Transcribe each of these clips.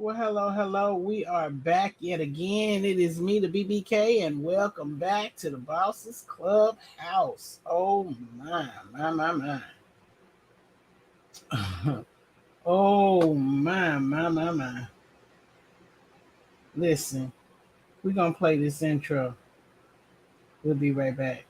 Well, hello, hello. We are back yet again. It is me, the BBK, and welcome back to the Bosses Clubhouse. Oh my. Oh my. Listen, we're gonna play this intro. We'll be right back.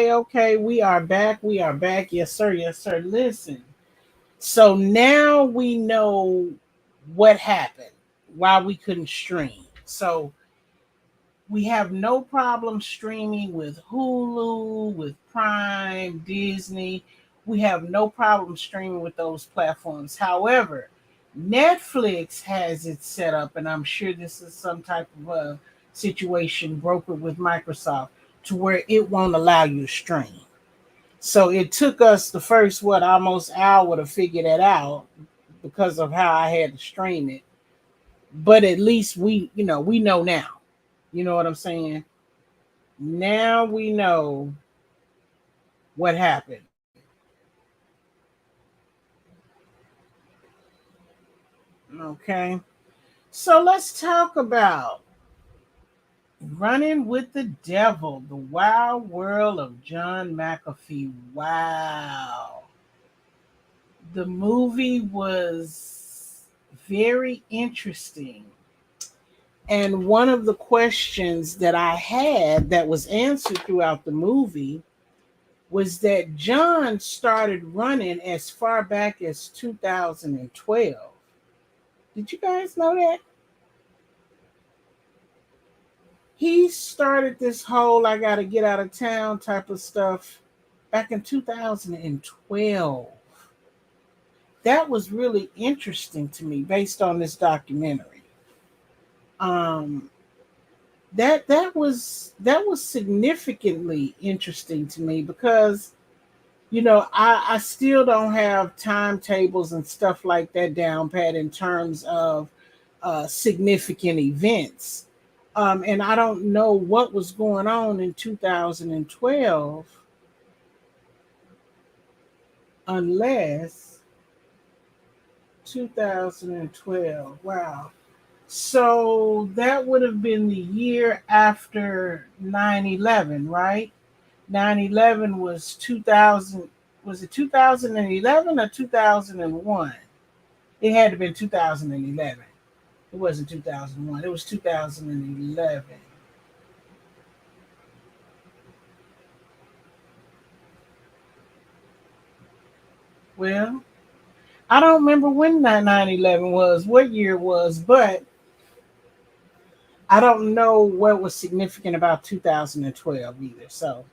Okay. We are back. We are back. Yes, sir. Yes, sir. Listen. So now we know what happened, why we couldn't stream. So we have no problem streaming with Hulu, with Prime, Disney. We have no problem streaming with those platforms. However, Netflix has it set up, and I'm sure this is some type of a situation brokered with Microsoft to where it won't allow you to stream. So it took us the first almost hour to figure that out because of how I had to stream it. But at least we know now. You know what I'm saying? Now we know what happened. Okay. So let's talk about Running with the Devil, the wild world of John McAfee. Wow. The movie was very interesting. And one of the questions that I had that was answered throughout the movie was that John started running as far back as 2012. Did you guys know that? He started this whole I got to get out of town type of stuff back in 2012. That was really interesting to me based on this documentary. Um, that was significantly interesting to me because I still don't have timetables and stuff like that down pat in terms of significant events. And I don't know what was going on in 2012 unless 2012. Wow. So that would have been the year after 9/11, right? 9/11 was 2000. Was it 2011 or 2001? It had to have been 2011. It wasn't 2001. It was 2011. Well, I don't remember when that 9/11 was, what year it was, but I don't know what was significant about 2012 either. So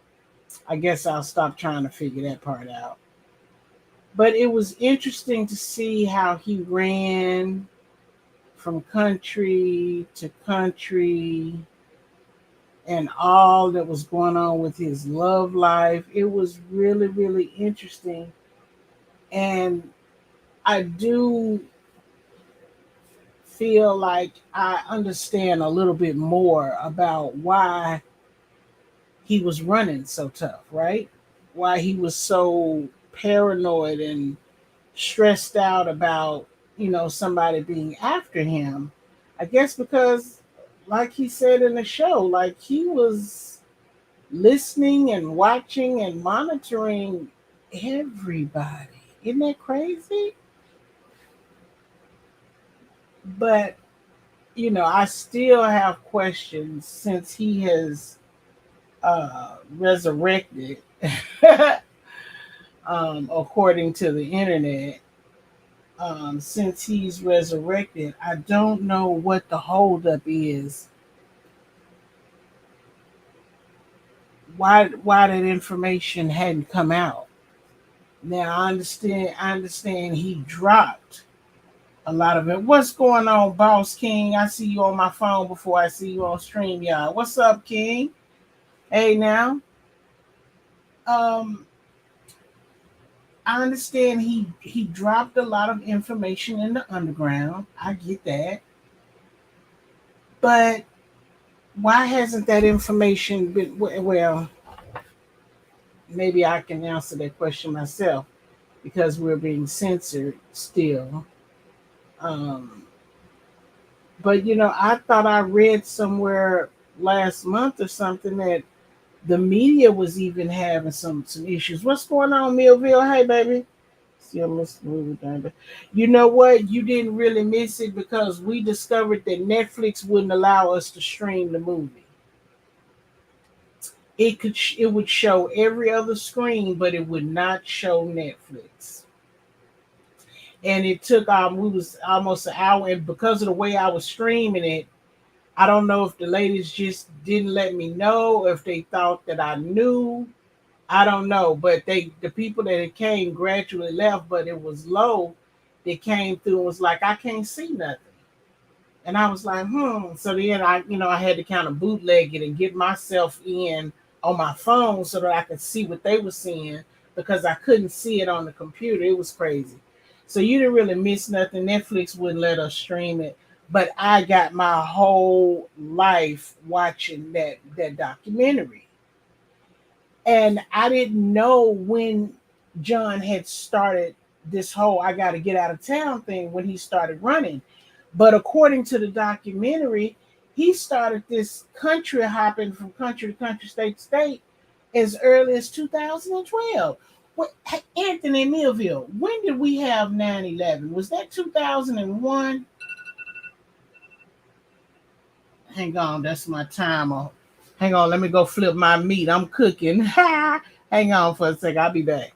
I guess I'll stop trying to figure that part out. But it was interesting to see how he ran from country to country and all that was going on with his love life. It was really, really interesting. And I do feel like I understand a little bit more about why he was running so tough, right? Why he was so paranoid and stressed out about, somebody being after him. I guess because, like he said in the show, like he was listening and watching and monitoring everybody. Isn't that crazy? But I still have questions since he has resurrected, according to the internet. Since he's resurrected, I don't know what the holdup is. Why that information hadn't come out. Now I understand he dropped a lot of it. What's going on, Boss King? I see you on my phone before I see you on StreamYard. What's up, King? Hey now. Um I understand he dropped a lot of information in the underground. I get that. But why hasn't that information been well, maybe I can answer that question myself because we're being censored still. Um but I thought I read somewhere last month or something that the media was even having some issues. What's going on, Millville? Hey, baby. Still miss the movie, baby. You know what? You didn't really miss it because we discovered that Netflix wouldn't allow us to stream the movie. It would show every other screen, but it would not show Netflix. And it took we was almost an hour, and because of the way I was streaming it, I don't know if the ladies just didn't let me know, or if they thought that I knew. I don't know, but the people that it came gradually left, but it was low. They came through and was like, I can't see nothing, and I was like, hmm. So then I had to kind of bootleg it and get myself in on my phone so that I could see what they were seeing because I couldn't see it on the computer. It was crazy. So you didn't really miss nothing. Netflix wouldn't let us stream it, but I got my whole life watching that documentary. And I didn't know when John had started this whole I got to get out of town thing when he started running. But according to the documentary, he started this country hopping from country to country, state to state as early as 2012. What, Anthony Millville, when did we have 9/11? Was that 2001? Hang on, that's my timer. Hang on, let me go flip my meat. I'm cooking. Hang on for a sec. I'll be back.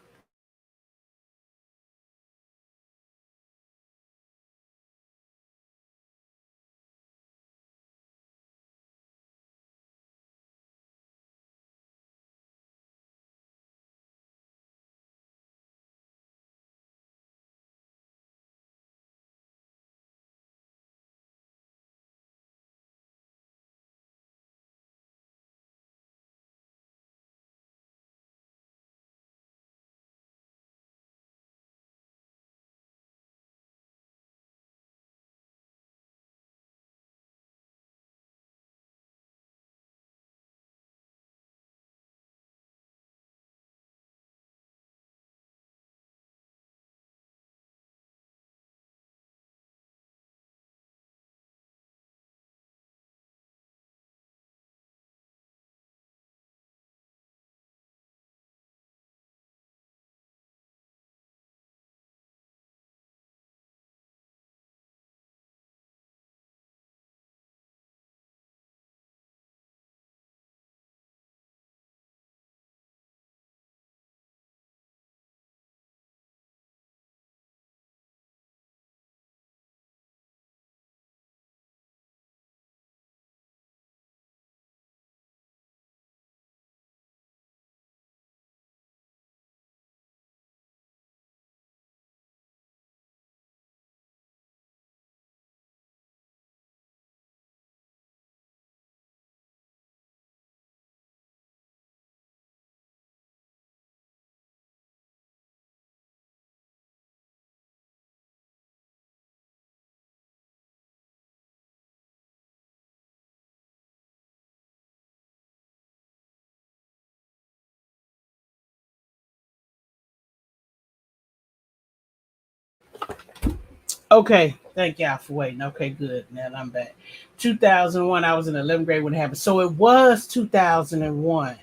Okay, thank y'all for waiting. Okay, good. Now I'm back. 2001, I was in 11th grade when it happened. So it was 2001.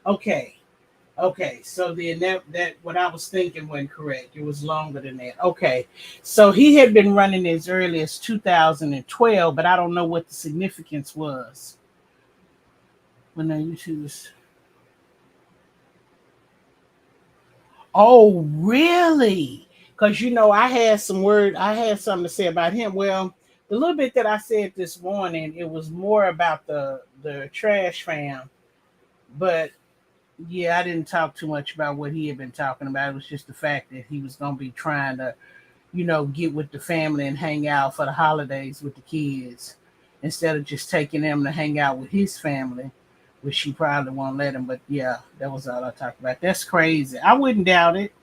Okay, Okay, so then that what I was thinking wasn't correct. It was longer than that. Okay, so he had been running as early as 2012, but I don't know what the significance was when I YouTube was. Oh, really? Because I had something to say about him. Well, the little bit that I said this morning, it was more about the trash fam, but yeah, I didn't talk too much about what he had been talking about. It was just the fact that he was going to be trying to, get with the family and hang out for the holidays with the kids instead of just taking them to hang out with his family, which she probably won't let him. But yeah, that was all I talked about. That's crazy. I wouldn't doubt it.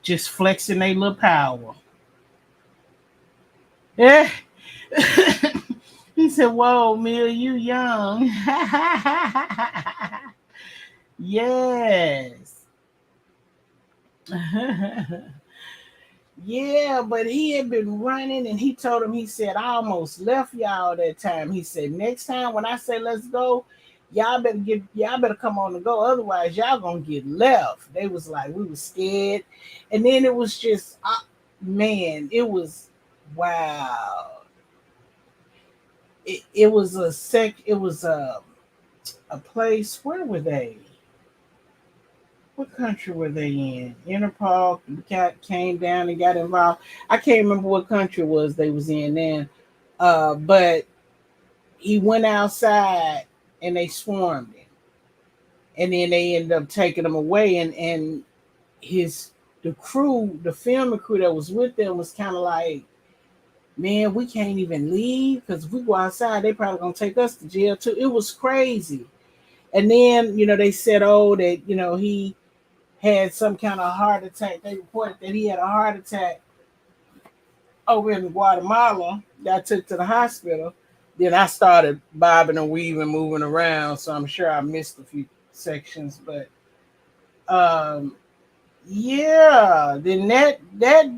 Just flexing their little power. Yeah. He said, "Whoa, Mia, you young." Yes. Yeah, but he had been running and he told him, he said, "I almost left y'all that time." He said, "Next time when I say let's go, y'all better come on and go. Otherwise, y'all gonna get left." They was like, we was scared. And then it was just man, it was wow. It was a place. Where were they? What country were they in? Interpol came down and got involved. I can't remember what country it was they was in then. But he went outside and they swarmed him. And then they ended up taking him away and his the crew, the filming crew that was with them was kind of like, man, we can't even leave because if we go outside, they probably gonna take us to jail too. It was crazy. And then, they said, oh, that, he had some kind of heart attack. They reported that he had a heart attack over in Guatemala. Got took to the hospital. Then I started bobbing and weaving, moving around. So I'm sure I missed a few sections, but um, yeah. Then that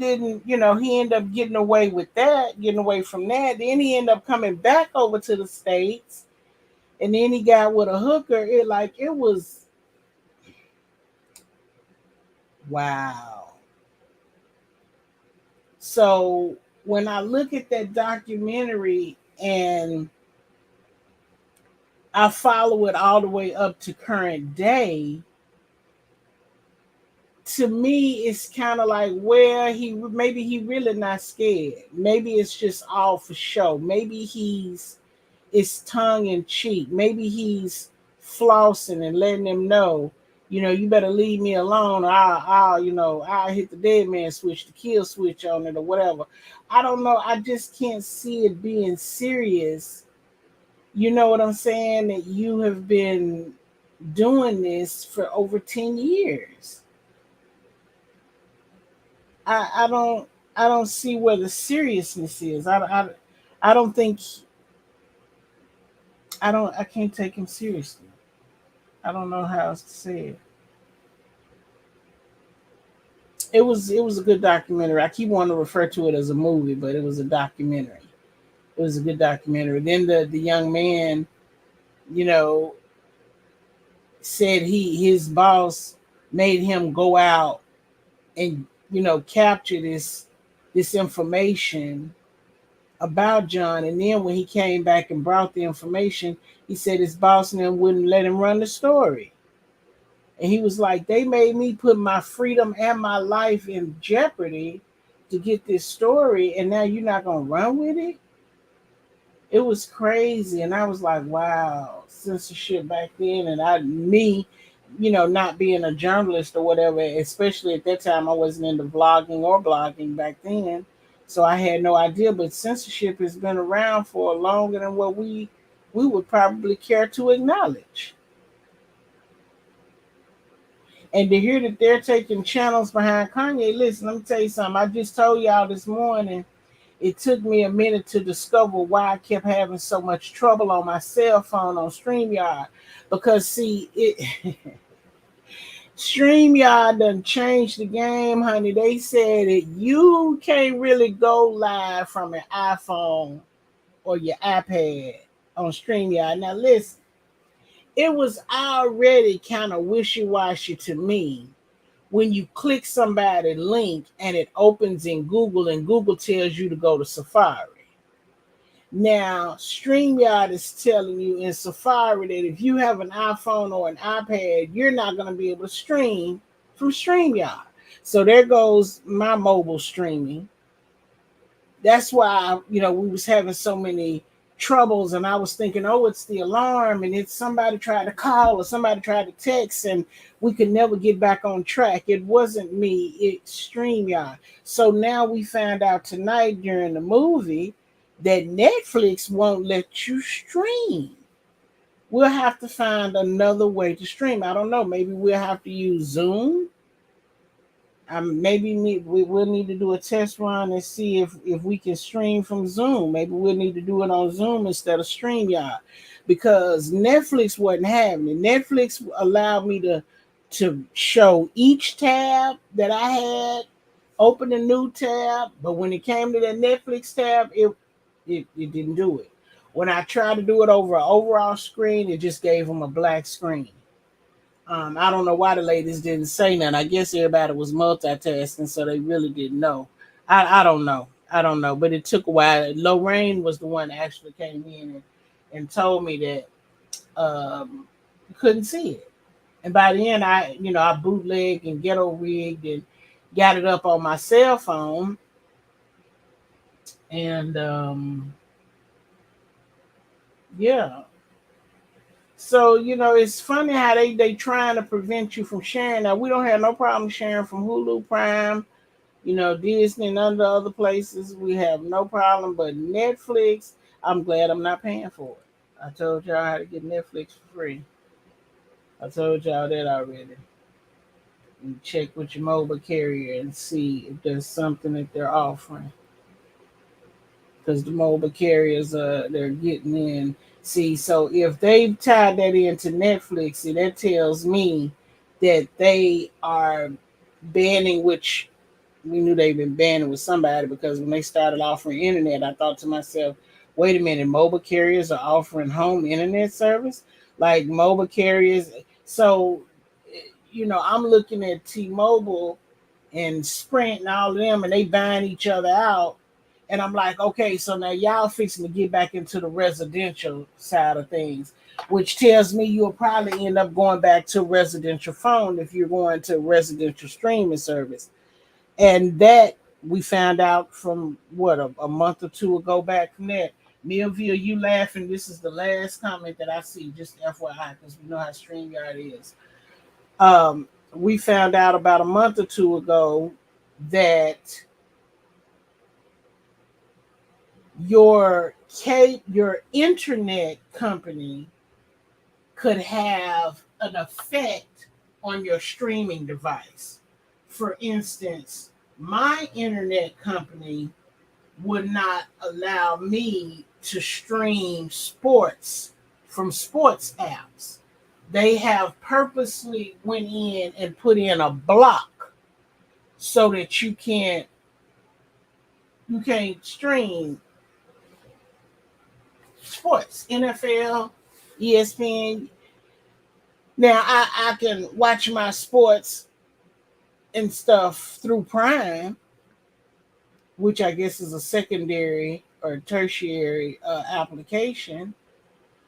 didn't, he ended up getting away with that, getting away from that. Then he ended up coming back over to the States, and then he got with a hooker. It was wow. So when I look at that documentary and I follow it all the way up to current day, to me it's kind of like where he maybe he really not scared. Maybe it's just all for show. Maybe it's tongue in cheek. Maybe he's flossing and letting them know, you better leave me alone, or I'll hit the dead man switch, the kill switch on it, or whatever. I don't know. I just can't see it being serious. You know what I'm saying? That you have been doing this for over 10 years. I don't see where the seriousness is. I don't think I can't take him seriously. I don't know how else to say it. It was a good documentary. I keep wanting to refer to it as a movie, but it was a documentary. It was a good documentary. Then the young man, you know, said his boss made him go out and capture this information about John. And then when he came back and brought the information, he said his boss and them wouldn't let him run the story. And he was like, they made me put my freedom and my life in jeopardy to get this story, and now you're not gonna run with it. It was crazy, and I was like, wow, censorship back then. And me, not being a journalist or whatever, especially at that time, I wasn't into vlogging or blogging back then, so I had no idea. But censorship has been around for longer than what we would probably care to acknowledge. And to hear that they're taking channels behind Kanye, listen, let me tell you something. I just told y'all this morning, it took me a minute to discover why I kept having so much trouble on my cell phone on StreamYard. Because, see, StreamYard done changed the game, honey. They said that you can't really go live from an iPhone or your iPad on StreamYard. Now, listen. It was already kind of wishy-washy to me when you click somebody's link and it opens in Google and Google tells you to go to Safari. Now, StreamYard is telling you in Safari that if you have an iPhone or an iPad, you're not going to be able to stream from StreamYard. So there goes my mobile streaming. That's why, we was having so many troubles, and I was thinking, oh, it's the alarm, and it's somebody tried to call or somebody tried to text, and we could never get back on track. It wasn't me, it's StreamYard. So now we found out tonight during the movie that Netflix won't let you stream. We'll have to find another way to stream. I don't know, maybe we'll have to use Zoom. We will need to do a test run and see if we can stream from Zoom. Maybe we'll need to do it on Zoom instead of StreamYard, because Netflix wasn't having it. Netflix allowed me to show each tab that I had, open a new tab, but when it came to that Netflix tab, it didn't do it. When I tried to do it over an overall screen, it just gave them a black screen. I don't know why the ladies didn't say nothing. I guess everybody was multitasking, so they really didn't know. I don't know. I don't know. But it took a while. Lorraine was the one that actually came in and told me that couldn't see it. And by the end, I bootlegged and ghetto rigged and got it up on my cell phone. And yeah. So, it's funny how they trying to prevent you from sharing. Now, we don't have no problem sharing from Hulu Prime, Disney and other places. We have no problem. But Netflix, I'm glad I'm not paying for it. I told y'all how to get Netflix for free. I told y'all that already. You check with your mobile carrier and see if there's something that they're offering. Because the mobile carriers, they're getting in. See, so if they tied that into Netflix, see, that tells me that they are banning, which we knew they've been banning with somebody, because when they started offering internet, I thought to myself, wait a minute, mobile carriers are offering home internet service? Like mobile carriers. So, I'm looking at T-Mobile and Sprint and all of them, and they buying each other out. And I'm like, okay, so now y'all fixing to get back into the residential side of things, which tells me you'll probably end up going back to residential phone if you're going to residential streaming service. And that we found out from what, a month or two ago back from that. Millville, you laughing. This is the last comment that I see, just FYI, because we know how StreamYard is. We found out about a month or two ago that your internet company could have an effect on your streaming device. For instance, my internet company would not allow me to stream sports from sports apps. They have purposely went in and put in a block so that you can't stream sports, NFL, ESPN. Now I can watch my sports and stuff through Prime, which I guess is a secondary or tertiary application,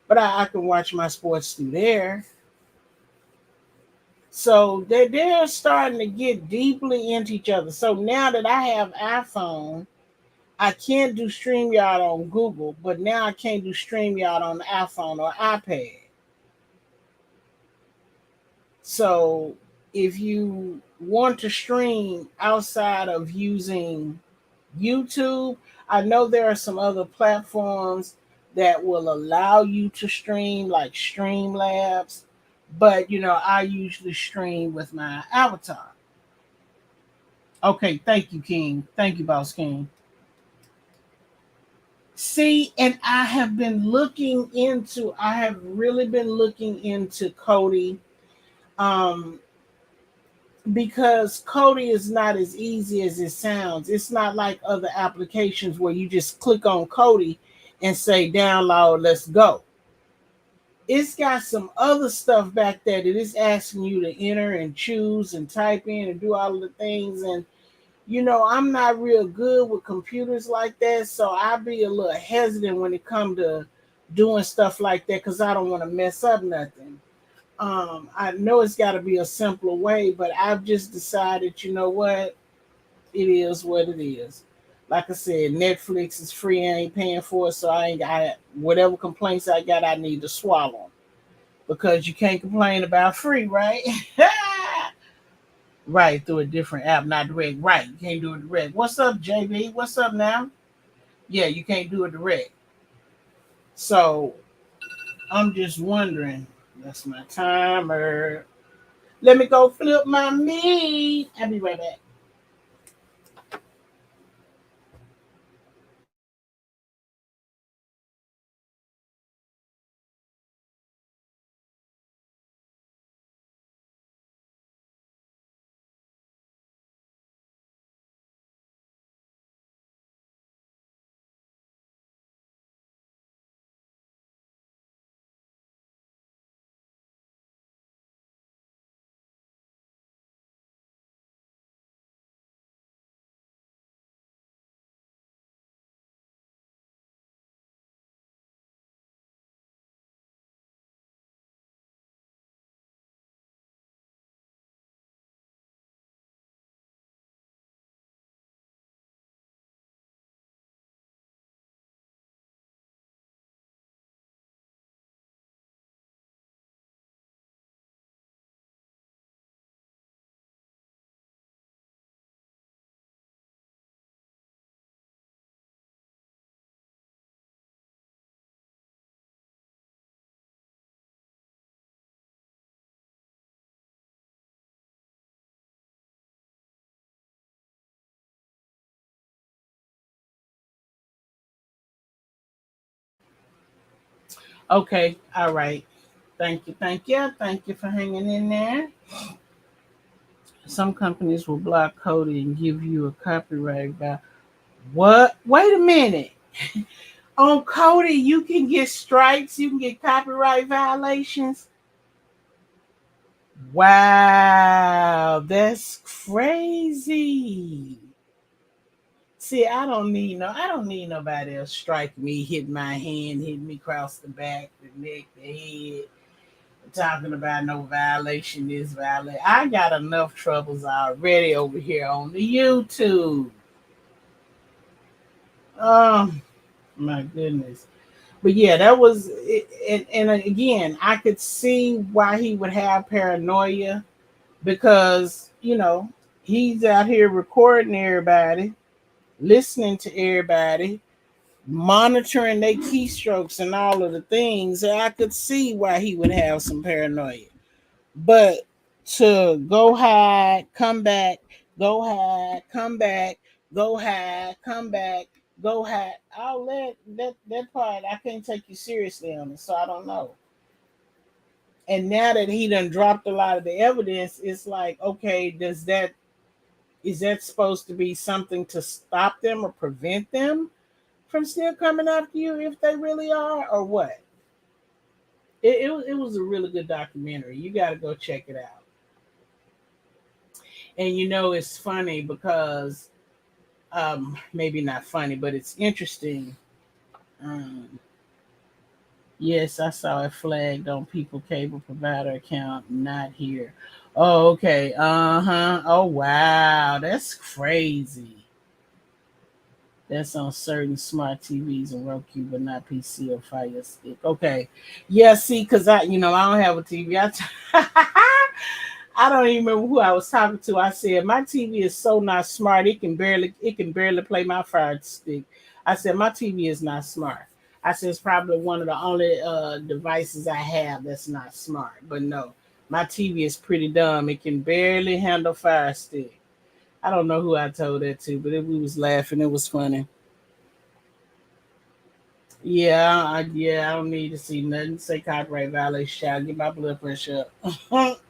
but I can watch my sports through there. So they're starting to get deeply into each other. So now that I have iPhone, I can't do StreamYard on Google, but now I can't do StreamYard on the iPhone or iPad. So if you want to stream outside of using YouTube, I know there are some other platforms that will allow you to stream, like Streamlabs, but I usually stream with my avatar. Okay, thank you, King. Thank you, Boss King. See, and I have really been looking into Kodi, um, because Kodi is not as easy as it sounds. It's not like other applications where you just click on Kodi and say download, let's go. it's got some other stuff back there that it's asking you to enter and choose and type in and do all of the things. And I'm not real good with computers like that, so I be a little hesitant when it come to doing stuff like that because I don't want to mess up nothing. I know it's got to be a simpler way, but I've just decided, you know what, it is what it is. Like I said, Netflix is free. I ain't paying for it, so I ain't got whatever complaints I got. I need to swallow 'em. Because you can't complain about free, right? Right, through a different app, not direct. Right, you can't do it direct. What's up, JB? What's up now? Yeah, you can't do it direct. So I'm just wondering. That's my timer. Let me go flip my meat. I'll be right back. Okay, all right. Thank you, thank you, thank you for hanging in there. Some companies will block code and give you a copyright by what? Wait a minute. On Cody, you can get strikes, you can get copyright violations. Wow, that's crazy. See, I don't need nobody else strike me, hit my hand, hit me across the back, the neck, the head, talking about no violation, this violation. I got enough troubles already over here on the YouTube. Oh my goodness. But yeah, that was and again, I could see why he would have paranoia because he's out here recording everybody, listening to everybody, monitoring their keystrokes and all of the things. And I could see why he would have some paranoia. But to go hide, come back, go hide, come back, go hide, come back, go hide. I'll let that part I can't take you seriously on it, so I don't know. And now that he done dropped a lot of the evidence, it's like, okay, is that supposed to be something to stop them or prevent them from still coming after you if they really are, or what? It was a really good documentary. You got to go check it out. And it's funny because maybe not funny, but it's interesting. Um, yes, I saw it flagged on people cable provider account, not here. Oh, okay. Uh-huh. Oh wow, that's crazy. That's on certain smart TVs and Roku, but not PC or Fire Stick. Okay. Yeah, see, because I don't have a TV. I don't even remember who I was talking to. I said my TV is so not smart. It can barely play my Fire Stick. I said my TV is not smart. I said it's probably one of the only devices I have that's not smart. But no, my TV is pretty dumb. It can barely handle Fire Stick. I don't know who I told that to, but we was laughing. It was funny. Yeah, I don't need to see nothing. Say copyright violation. Child, get my blood pressure up.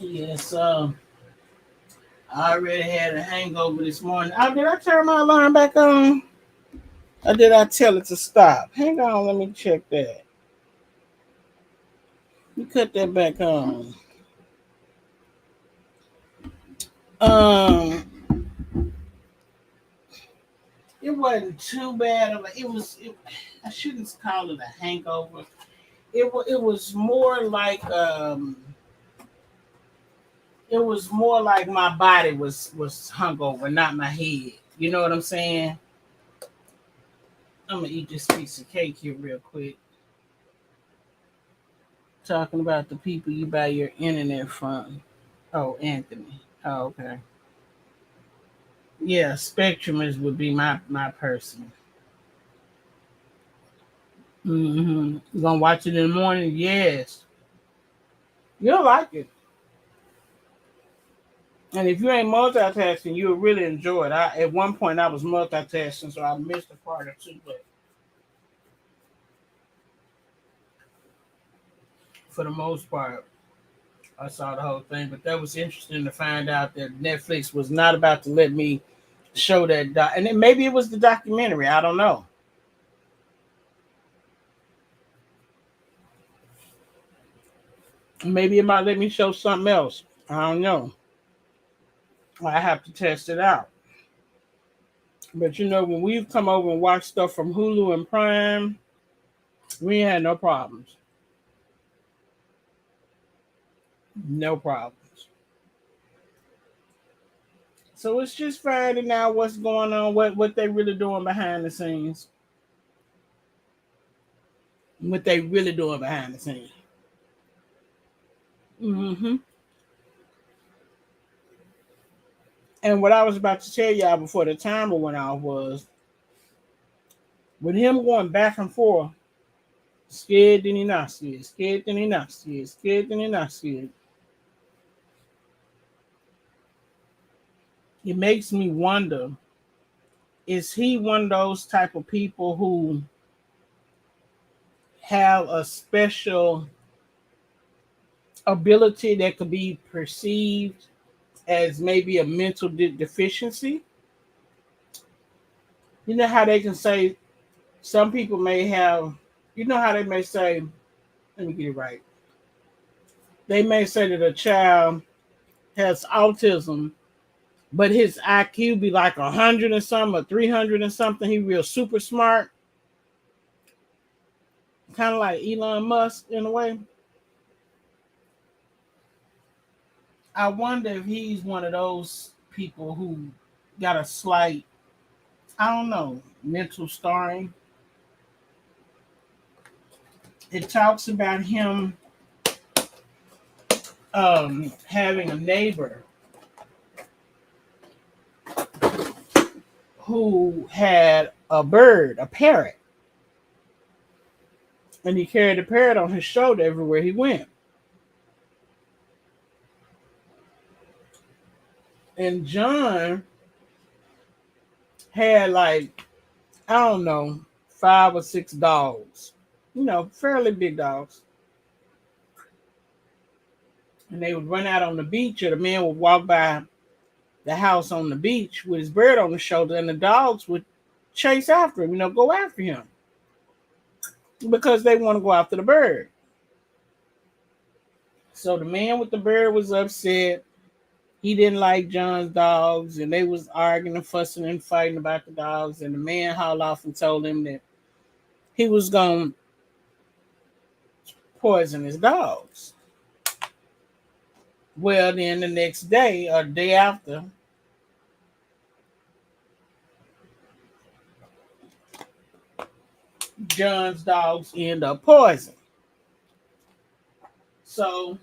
Yes, I already had a hangover this morning. Oh, did I turn my alarm back on? Or did I tell it to stop? Hang on, let me check that. You cut that back on. Um, it wasn't too bad of a. It was. I shouldn't call it a hangover. It was more like It was more like my body was hungover, not my head. You know what I'm saying? I'm gonna eat this piece of cake here real quick. Talking about the people you buy your internet from. Oh, Anthony. Oh, okay. Yeah, Spectrum is would be my person. You gonna watch it in the morning? Yes, you'll like it. And if you ain't multitasking, you'll really enjoy it. At one point I was multitasking, so I missed a part or two, but for the most part, I saw the whole thing. But that was interesting to find out that Netflix was not about to let me show that and then maybe it was the documentary. I don't know. Maybe it might let me show something else. I don't know. I have to test it out. But when we've come over and watched stuff from Hulu and Prime, we ain't had no problems. No problems. So it's just finding out what's going on, what they really doing behind the scenes. What they really doing behind the scenes. hmm And what I was about to tell y'all before the timer went off was with him going back and forth, scared then he not scared, scared then he not scared, scared then he not scared. It makes me wonder, is he one of those type of people who have a special ability that could be perceived as maybe a mental deficiency? You know how they can say some people may have, how they may say, let me get it right. They may say that a child has autism, but his IQ be like 100 and something or 300 and something. He real super smart, kind of like Elon Musk in a way. I wonder if he's one of those people who got a slight, I don't know, mental scarring. It talks about him having a neighbor who had a bird, a parrot, and he carried the parrot on his shoulder everywhere he went. And John had like, I don't know, 5 or 6 dogs, fairly big dogs. And they would run out on the beach, or the man would walk by the house on the beach with his bird on his shoulder, and the dogs would chase after him, go after him because they want to go after the bird. So the man with the bird was upset. He didn't like John's dogs, and they was arguing and fussing and fighting about the dogs. And the man hauled off and told him that he was going to poison his dogs. Well, then the next day or the day after, John's dogs end up poisoned. So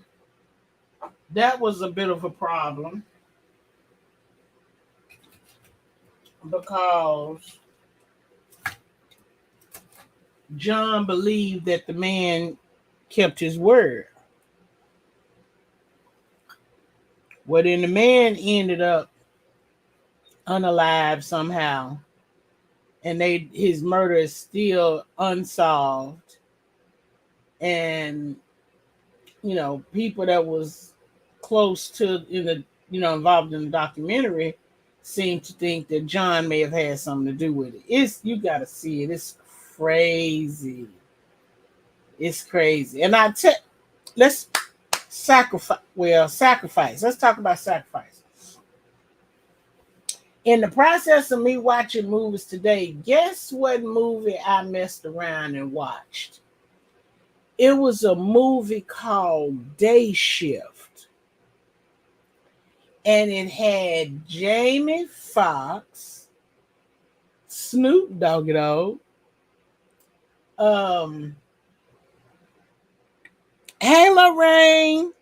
that was a bit of a problem because John believed that the man kept his word. Well, then the man ended up unalive somehow, and his murder is still unsolved. And people that was close to involved in the documentary seem to think that John may have had something to do with it. It's you got to see it. It's crazy. It's crazy. And let's sacrifice. Well, sacrifice. Let's talk about sacrifice. In the process of me watching movies today, guess what movie I messed around and watched? It was a movie called Day Shift. And it had Jamie Foxx, Snoop Dogg, um, hey Lorraine.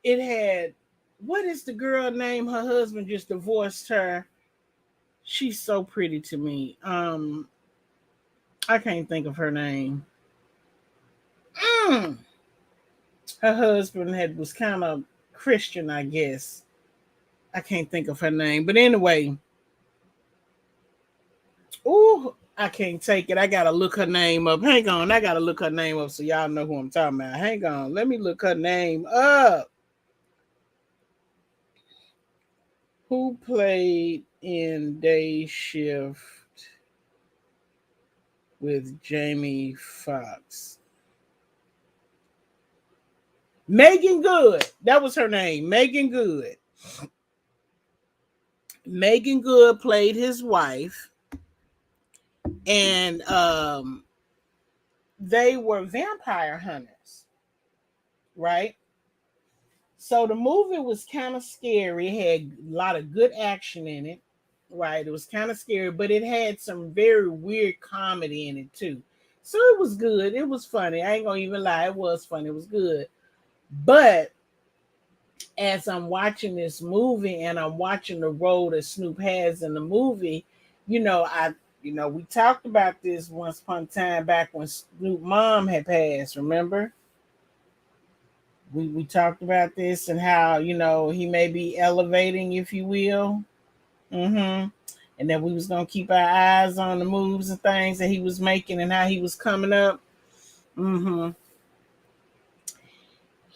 It had, what is the girl name? Her husband just divorced her. She's so pretty to me. I can't think of her name. Mm. Her husband was kind of Christian, I guess. I can't think of her name. But anyway, ooh, I can't take it. I gotta look her name up. Hang on, I gotta look her name up so y'all know who I'm talking about. Hang on, let me look her name up. Who played in Day Shift with Jamie Foxx? Megan Good. That was her name. Megan Good. Megan Good played his wife. And they were vampire hunters, right? So the movie was kind of scary. It had a lot of good action in it, right? It was kind of scary, but it had some very weird comedy in it too. So it was good. It was funny. I ain't gonna even lie. It was funny. It was good. But as I'm watching this movie and I'm watching the role that Snoop has in the movie, we talked about this once upon a time back when Snoop mom had passed, remember? We talked about this and how, he may be elevating, if you will. Mm-hmm. And that we was gonna keep our eyes on the moves and things that he was making and how he was coming up. Mm-hmm.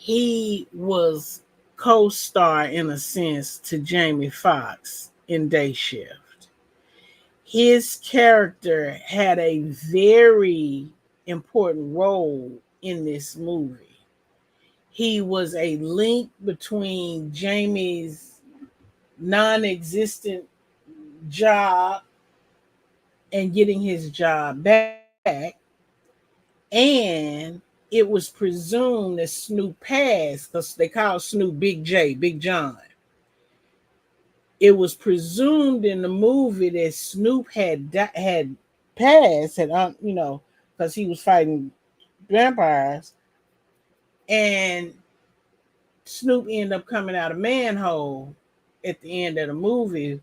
He was co-star in a sense to Jamie Foxx in Day Shift. His character had a very important role in this movie. He was a link between Jamie's non-existent job and getting his job back. And it was presumed that Snoop passed because they called Snoop Big J, Big John. It was presumed in the movie that Snoop had passed, because he was fighting vampires, and Snoop ended up coming out of manhole at the end of the movie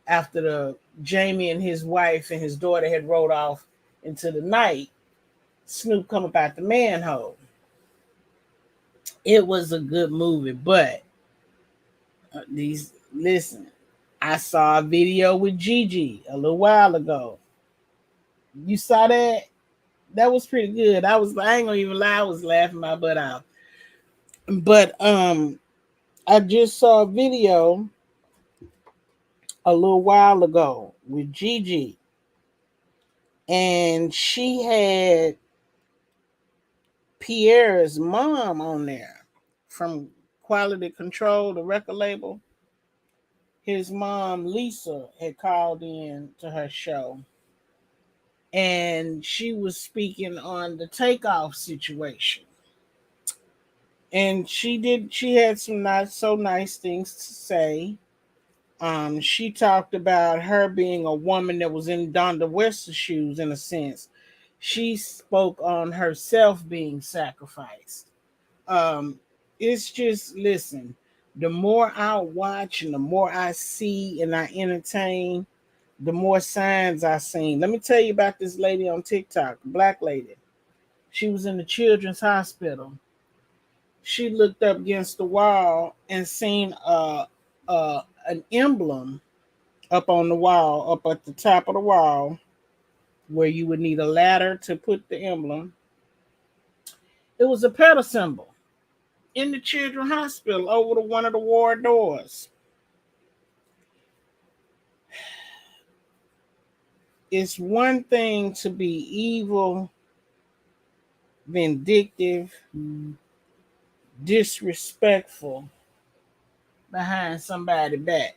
after the Jamie and his wife and his daughter had rode off into the night. Snoop come up out the manhole. It was a good movie, but listen, I saw a video with Gigi a little while ago. You saw that? That was pretty good. I ain't gonna even lie, I was laughing my butt out. But I just saw a video a little while ago with Gigi, and she had Pierre's mom on there from Quality Control, the record label. His mom, Lisa, had called in to her show, and she was speaking on the Takeoff situation. And she had some not so nice things to say. She talked about her being a woman that was in Donda West's shoes, in a sense. She spoke on herself being sacrificed. It's just, listen, the more I watch and the more I see and I entertain, the more signs I seen. Let me tell you about this lady on TikTok, black lady. She was in the children's hospital. She looked up against the wall and seen an emblem up on the wall, up at the top of the wall, where you would need a ladder to put the emblem. It was a pedal symbol in the children's hospital over one of the ward doors. It's one thing to be evil, vindictive, disrespectful behind somebody's back.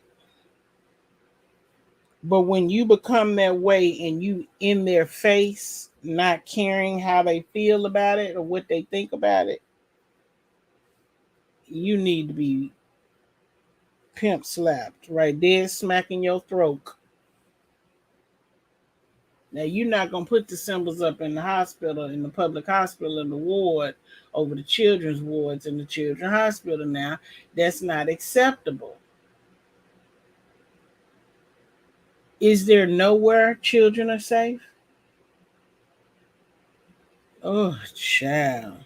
But when you become that way and you in their face, not caring how they feel about it or what they think about it, you need to be pimp slapped right there, smacking your throat. Now you're not gonna put the symbols up in the hospital, in the public hospital, in the ward, over the children's wards in the children's hospital. Now that's not acceptable. Is there nowhere children are safe? Oh, child.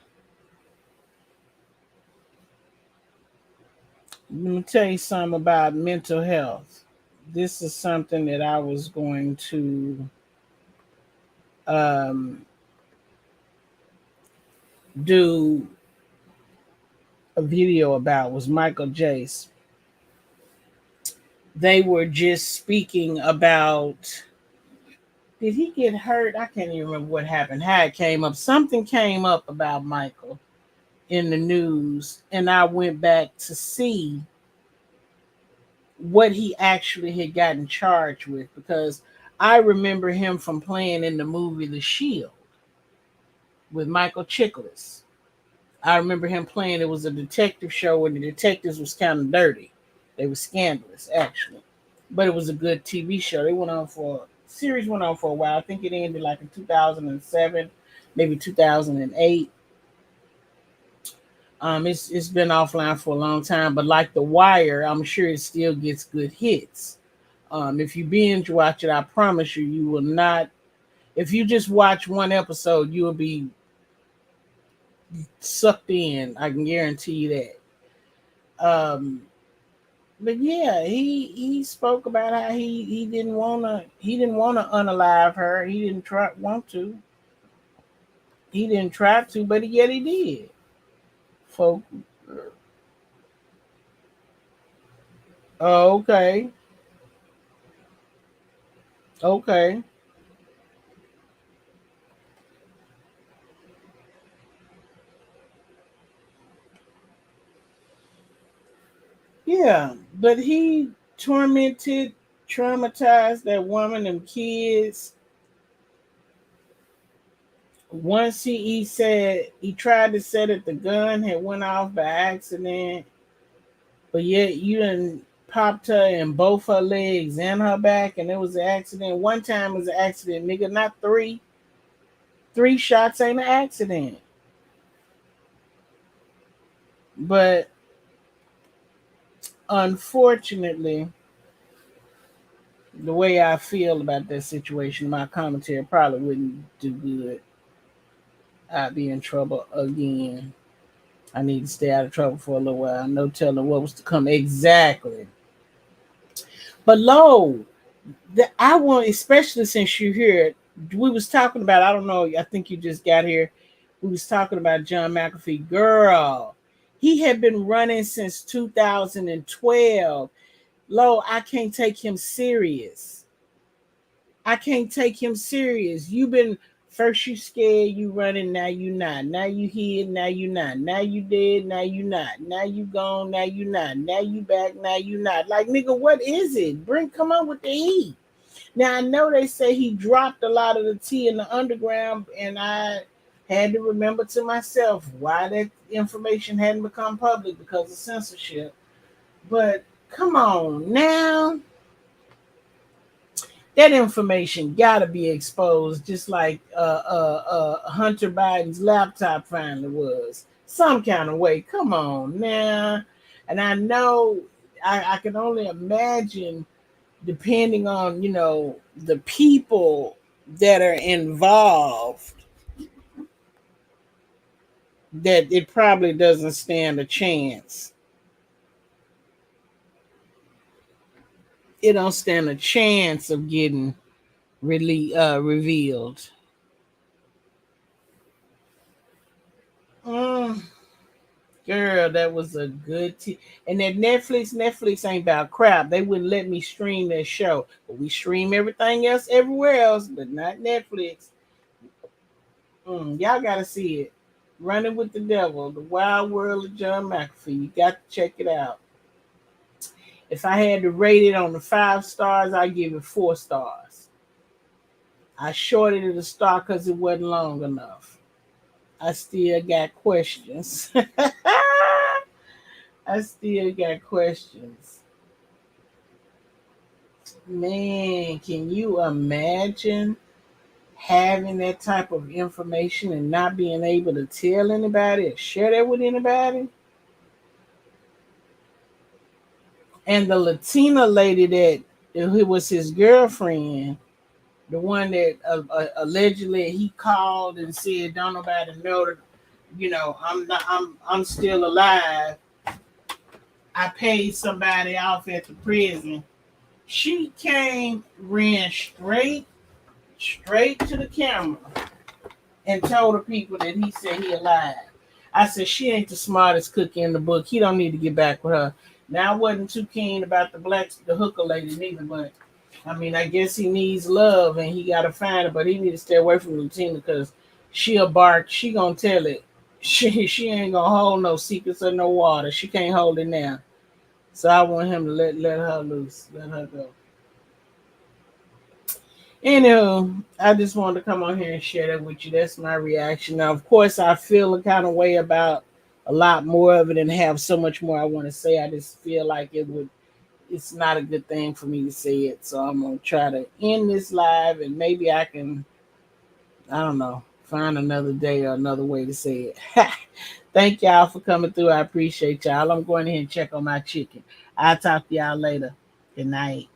Let me tell you something about mental health. This is something that I was going to um, do a video about. Was Michael Jace. They were just speaking about. Did he get hurt? I can't even remember what happened. How it came up. Something came up about Michael in the news, and I went back to see what he actually had gotten charged with, because I remember him from playing in the movie The Shield with Michael Chiklis. I remember him playing. It was a detective show where the detectives was kind of dirty. They were scandalous, actually, but it was a good TV show. They went on for series went on for a while. I think it ended like in 2007, maybe 2008. It's been offline for a long time, but like The Wire, I'm sure it still gets good hits. If you binge watch it, I promise you, you will not. If you just watch one episode, you will be sucked in. I can guarantee you that. But yeah, he spoke about how he didn't wanna unalive her. He didn't try want to. He didn't try to, but yet he did. Folk. Oh, okay. Okay. Yeah, but he tormented, traumatized that woman and kids. Once he said he tried to set it, the gun had went off by accident, but yet you done popped her in both her legs and her back, and it was an accident. One time it was an accident, nigga, not three. Three shots ain't an accident. But unfortunately, the way I feel about that situation, my commentary probably wouldn't do good. I'd be in trouble again. I need to stay out of trouble for a little while. No telling what was to come exactly. But Lo, I want, especially since you're here, we was talking about, I don't know, I think you just got here. We was talking about John McAfee. Girl, he had been running since 2012. Lo, I can't take him serious. I can't take him serious. You've been first you scared, you running, now you not. Now you here, now you not. Now you dead, now you not. Now you gone, now you not. Now you back, now you not. Like nigga, what is it? Come on with the heat. Now I know they say he dropped a lot of the tea in the underground, and I had to remember to myself why that information hadn't become public because of censorship. But come on now, that information got to be exposed, just like Hunter Biden's laptop finally was. Some kind of way. Come on now. And I know I can only imagine, depending on, the people that are involved, that it probably doesn't stand a chance. It don't stand a chance of getting really revealed. Mm, Girl, that was a good and that Netflix ain't about crap. They wouldn't let me stream that show. But we stream everything else everywhere else, but not Netflix. Y'all gotta see it. Running with the Devil, The Wild World of John McAfee. You got to check it out. If I had to rate it on the 5 stars, I give it 4 stars. I shorted it a star because it wasn't long enough. I still got questions. I still got questions. Man, can you imagine having that type of information and not being able to tell anybody or share that with anybody? And the Latina lady that who was his girlfriend, the one that allegedly he called and said, "Don't nobody know that, I'm not, I'm still alive. I paid somebody off at the prison." She ran straight to the camera and told the people that he said he alive. I said, she ain't the smartest cookie in the book. He don't need to get back with her. Now I wasn't too keen about the hooker lady neither, but I mean, I guess he needs love and he gotta find her, but he need to stay away from Latina because she'll bark. She gonna tell it. She ain't gonna hold no secrets or no water. She can't hold it now. So I want him to let her loose. Let her go. Anywho, I just wanted to come on here and share that with you. That's my reaction. Now, of course, I feel a kind of way about a lot more of it and have so much more I want to say. I just feel like it's not a good thing for me to say it. So I'm going to try to end this live and maybe I can, I don't know, find another day or another way to say it. Thank y'all for coming through. I appreciate y'all. I'm going ahead and check on my chicken. I'll talk to y'all later. Good night.